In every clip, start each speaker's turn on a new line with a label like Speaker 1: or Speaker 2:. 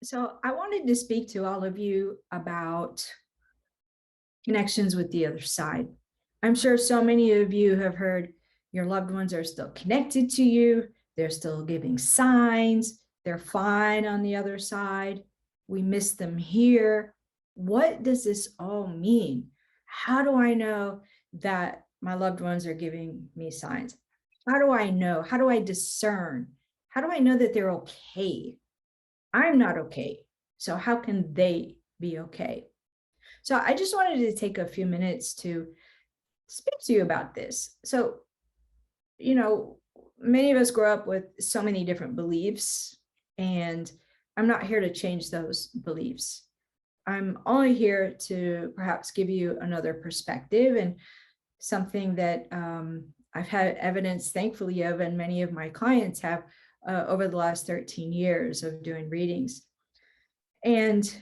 Speaker 1: So I wanted to speak to all of you about connections with the other side. I'm sure so many of you have heard your loved ones are still connected to you. They're still giving signs. They're fine on the other side. We miss them here. What does this all mean? How do I know that my loved ones are giving me signs? How do I know? How do I discern? How do I know that they're okay? I'm not okay. So how can they be okay? So I just wanted to take a few minutes to speak to you about this. So, you know, many of us grow up with so many different beliefs, and I'm not here to change those beliefs. I'm only here to perhaps give you another perspective and something that I've had evidence, thankfully, of, and many of my clients have over the last 13 years of doing readings. And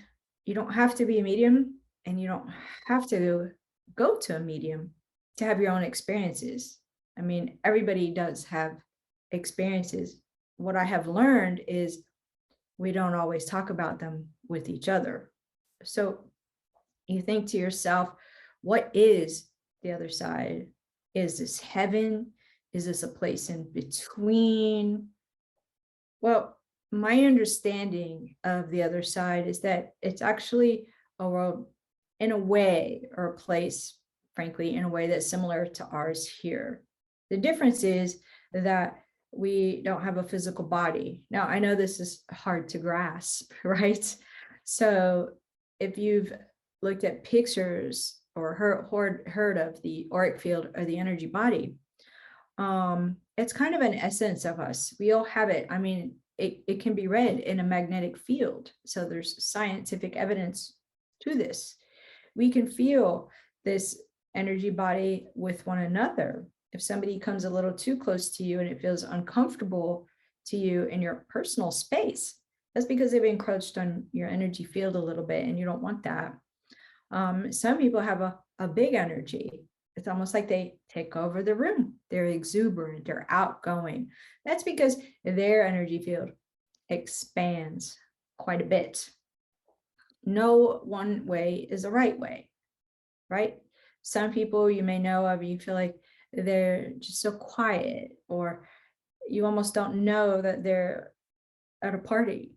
Speaker 1: you don't have to be a medium, and you don't have to go to a medium to have your own experiences. I mean, everybody does have experiences. What I have learned is we don't always talk about them with each other. So you think to yourself, what is the other side? Is this heaven? Is this a place in between? Well, my understanding of the other side is that it's actually a world in a way, or a place, frankly, in a way that's similar to ours here. The difference is that we don't have a physical body. Now, I know this is hard to grasp, right? So if you've looked at pictures or heard of the auric field or the energy body, it's kind of an essence of us. We all have it. I mean, it can be read in a magnetic field. So there's scientific evidence to this. We can feel this energy body with one another. If somebody comes a little too close to you and it feels uncomfortable to you in your personal space, that's because they've encroached on your energy field a little bit, and you don't want that. Some people have a big energy. It's almost like they take over the room. They're exuberant, they're outgoing. That's because their energy field expands quite a bit. No one way is the right way, right? Some people you may know of, you feel like they're just so quiet, or you almost don't know that they're at a party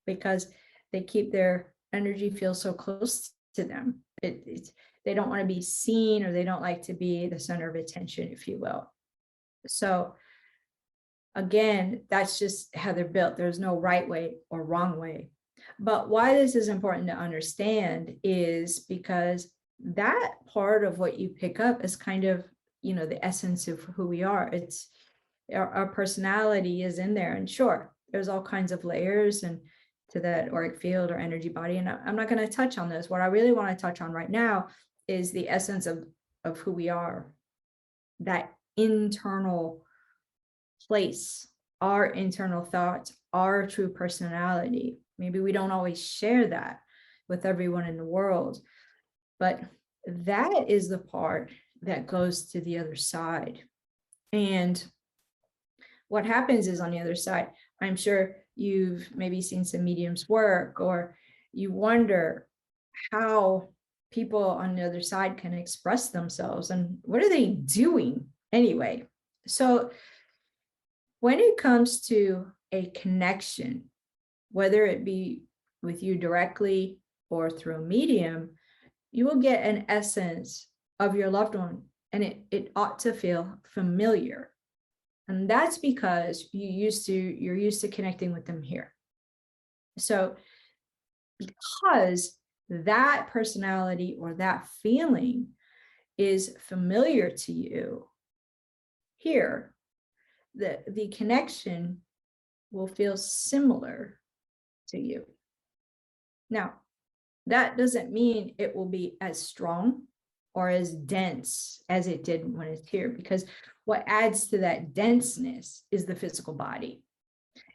Speaker 1: because they keep their energy feel so close to them. They don't want to be seen, or they don't like to be the center of attention, if you will. So again, that's just how they're built. There's no right way or wrong way. But why this is important to understand is because that part of what you pick up is kind of, the essence of who we are. It's our personality is in there. And sure, there's all kinds of layers and to that auric field or energy body. And I'm not going to touch on this. What I really want to touch on right now is the essence of who we are, that internal place, our internal thoughts, our true personality. Maybe we don't always share that with everyone in the world, but that is the part that goes to the other side. And what happens is, on the other side, I'm sure you've maybe seen some mediums work, or you wonder how people on the other side can express themselves and what are they doing anyway. So when it comes to a connection, whether it be with you directly or through a medium, you will get an essence of your loved one, and it ought to feel familiar. And that's because you're used to connecting with them here. So because that personality or that feeling is familiar to you here, the connection will feel similar to you. Now, that doesn't mean it will be as strong or as dense as it did when it's here, because what adds to that denseness is the physical body.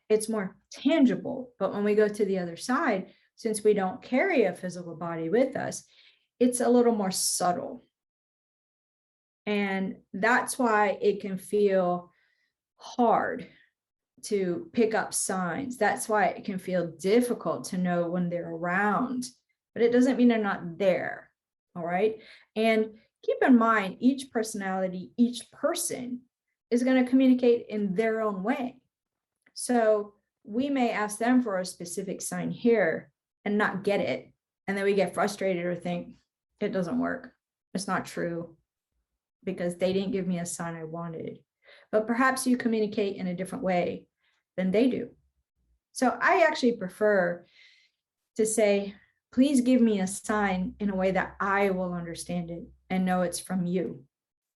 Speaker 1: It's more tangible, but when we go to the other side, since we don't carry a physical body with us, it's a little more subtle. And that's why it can feel hard to pick up signs. That's why it can feel difficult to know when they're around, but it doesn't mean they're not there. All right. And keep in mind, each personality, each person is going to communicate in their own way. So we may ask them for a specific sign here and not get it. And then we get frustrated or think it doesn't work. It's not true because they didn't give me a sign I wanted. But perhaps you communicate in a different way than they do. So I actually prefer to say, please give me a sign in a way that I will understand it and know it's from you.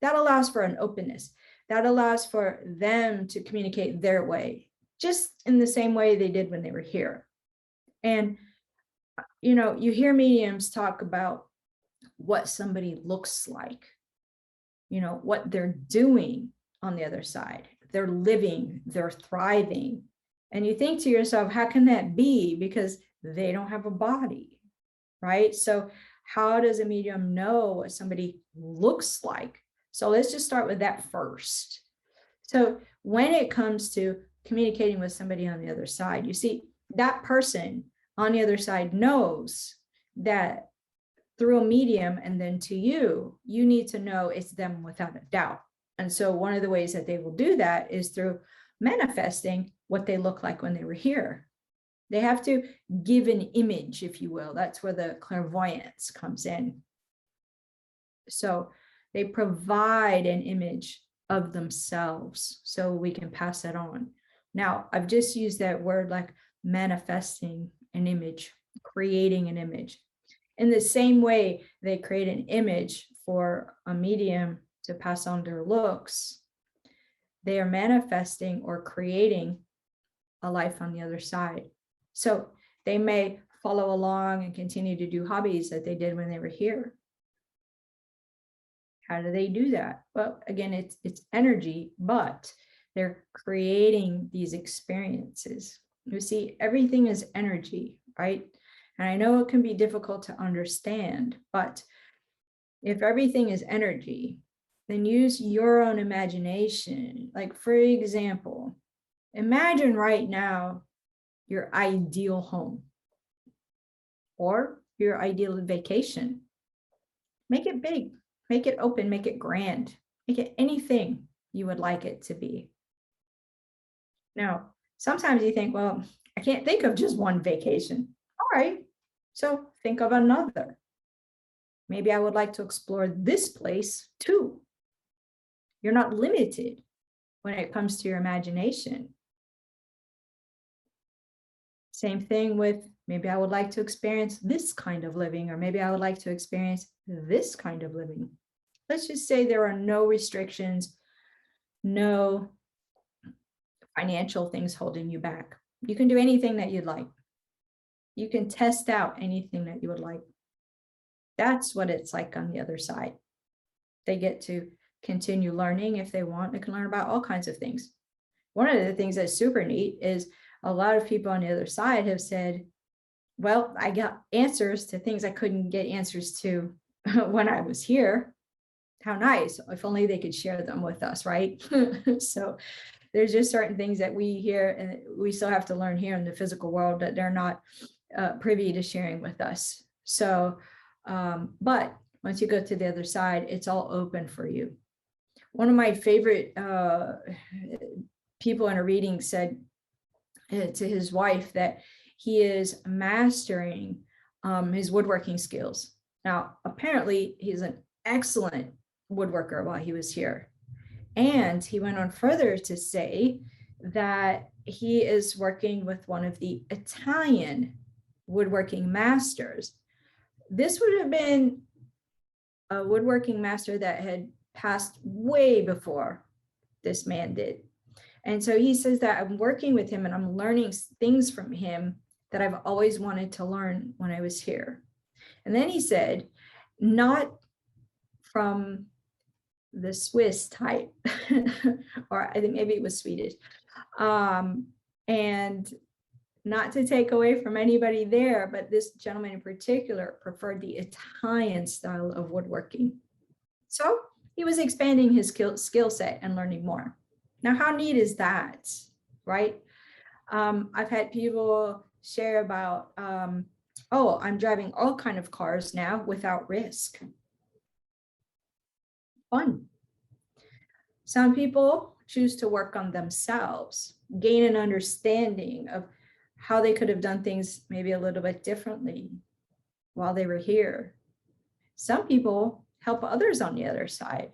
Speaker 1: That allows for an openness. That allows for them to communicate their way, just in the same way they did when they were here. And, you know, you hear mediums talk about what somebody looks like, you know, what they're doing on the other side. They're living, they're thriving. And you think to yourself, how can that be? Because they don't have a body, right? So how does a medium know what somebody looks like? So let's just start with that first. So when it comes to communicating with somebody on the other side, you see, that person on the other side knows that through a medium and then to you, you need to know it's them without a doubt. And so one of the ways that they will do that is through manifesting what they look like when they were here. They have to give an image, if you will. That's where the clairvoyance comes in. So they provide an image of themselves so we can pass that on. Now, I've just used that word like manifesting an image, creating an image. In the same way, they create an image for a medium to pass on their looks. They are manifesting or creating a life on the other side. So they may follow along and continue to do hobbies that they did when they were here. How do they do that? Well, again, it's energy, but they're creating these experiences. You see, everything is energy, right? And I know it can be difficult to understand, but if everything is energy, then use your own imagination. Like, for example, imagine right now your ideal home or your ideal vacation. Make it big, make it open, make it grand, make it anything you would like it to be. Now, sometimes you think, well, I can't think of just one vacation. All right, so think of another. Maybe I would like to explore this place too. You're not limited when it comes to your imagination. Same thing with maybe I would like to experience this kind of living, or maybe I would like to experience this kind of living. Let's just say there are no restrictions, no financial things holding you back. You can do anything that you'd like. You can test out anything that you would like. That's what it's like on the other side. They get to continue learning if they want. They can learn about all kinds of things. One of the things that's super neat is a lot of people on the other side have said, well, I got answers to things I couldn't get answers to when I was here. How nice. If only they could share them with us, right? So there's just certain things that we hear and we still have to learn here in the physical world that they're not privy to sharing with us. So, but once you go to the other side, it's all open for you. One of my favorite people in a reading said to his wife that he is mastering his woodworking skills. Now, apparently he's an excellent woodworker while he was here. And he went on further to say that he is working with one of the Italian woodworking masters. This would have been a woodworking master that had passed way before this man did. And so he says that I'm working with him and I'm learning things from him that I've always wanted to learn when I was here. And then he said, not from the Swiss type, or I think maybe it was Swedish. And not to take away from anybody there, but this gentleman in particular preferred the Italian style of woodworking. So he was expanding his skill set and learning more. Now, how neat is that? right? I've had people share about, oh, I'm driving all kind of cars now without risk. Fun. Some people choose to work on themselves, gain an understanding of how they could have done things maybe a little bit differently while they were here. Some people help others on the other side.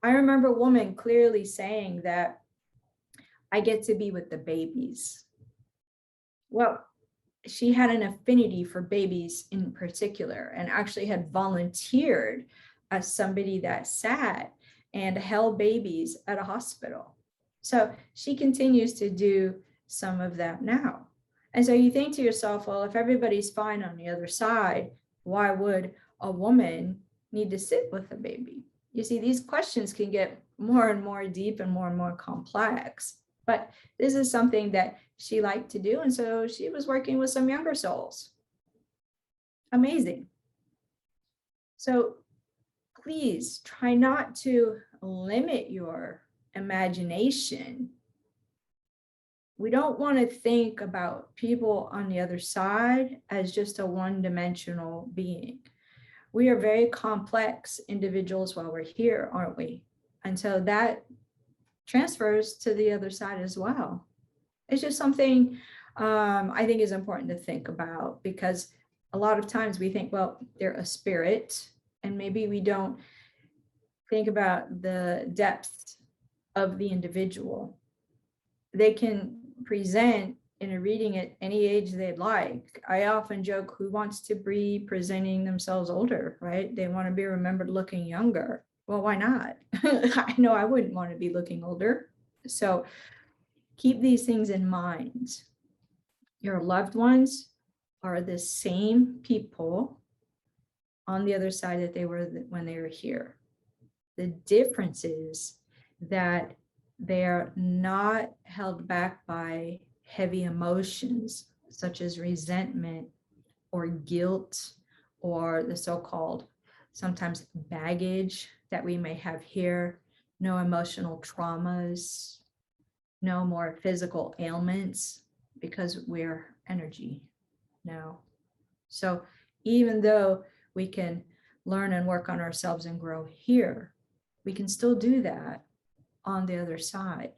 Speaker 1: I remember a woman clearly saying that I get to be with the babies. Well, she had an affinity for babies in particular and actually had volunteered as somebody that sat and held babies at a hospital. So she continues to do some of that now. And so you think to yourself, well, if everybody's fine on the other side, why would a woman need to sit with a baby? You see, these questions can get more and more deep and more complex. But this is something that she liked to do. And so she was working with some younger souls. Amazing. So please try not to limit your imagination. We don't want to think about people on the other side as just a one-dimensional being. We are very complex individuals while we're here, aren't we? And so that transfers to the other side as well. It's just something I think is important to think about, because a lot of times we think, well, they're a spirit, and maybe we don't think about the depth of the individual. They can present in a reading at any age they'd like. I often joke, who wants to be presenting themselves older, right? They want to be remembered looking younger. Well, why not? I know I wouldn't want to be looking older. So keep these things in mind. Your loved ones are the same people on the other side that they were when they were here. The difference is that they're not held back by heavy emotions such as resentment or guilt, or the so-called sometimes baggage that we may have here. No emotional traumas, no more physical ailments, because we're energy now. So even though we can learn and work on ourselves and grow here, we can still do that on the other side.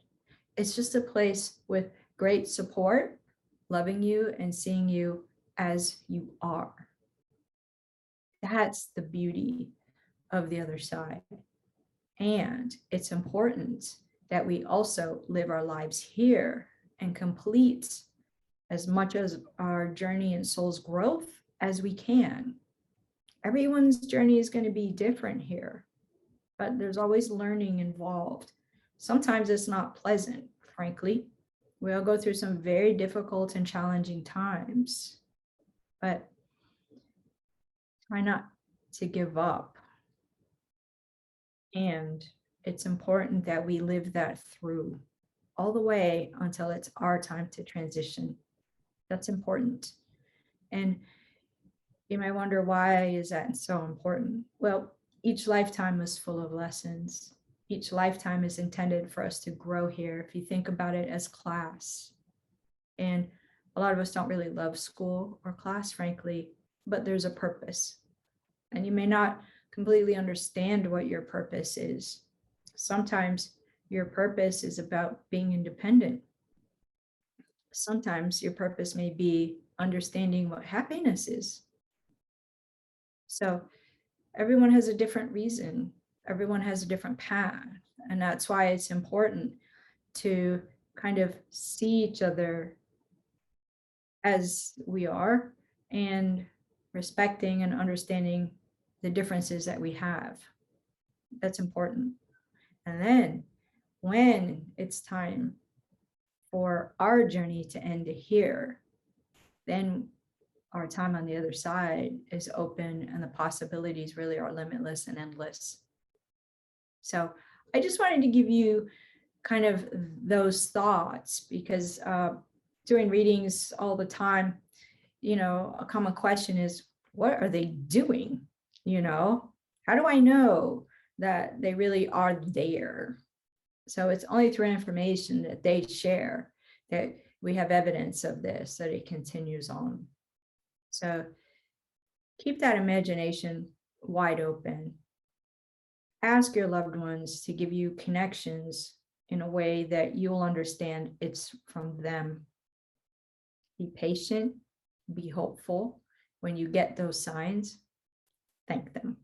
Speaker 1: It's just a place with great support, loving you and seeing you as you are. That's the beauty of the other side. And it's important that we also live our lives here and complete as much as our journey and soul's growth as we can. Everyone's journey is going to be different here, but there's always learning involved. Sometimes it's not pleasant, frankly. We all go through some very difficult and challenging times, but try not to give up. And it's important that we live that through all the way until it's our time to transition. That's important. And you might wonder, why is that so important? Well, each lifetime is full of lessons. Each lifetime is intended for us to grow here. If you think about it as class, and a lot of us don't really love school or class, frankly, but there's a purpose. And you may not completely understand what your purpose is. Sometimes your purpose is about being independent. Sometimes your purpose may be understanding what happiness is. So everyone has a different reason. Everyone has a different path. And that's why it's important to kind of see each other as we are and respecting and understanding the differences that we have. That's important. And then when it's time for our journey to end here, then our time on the other side is open and the possibilities really are limitless and endless. So I just wanted to give you kind of those thoughts, because doing readings all the time, you know, a common question is, what are they doing? You know, how do I know that they really are there? So it's only through information that they share that we have evidence of this, that it continues on. So keep that imagination wide open. Ask your loved ones to give you connections in a way that you'll understand it's from them. Be patient, be hopeful. When you get those signs, thank them.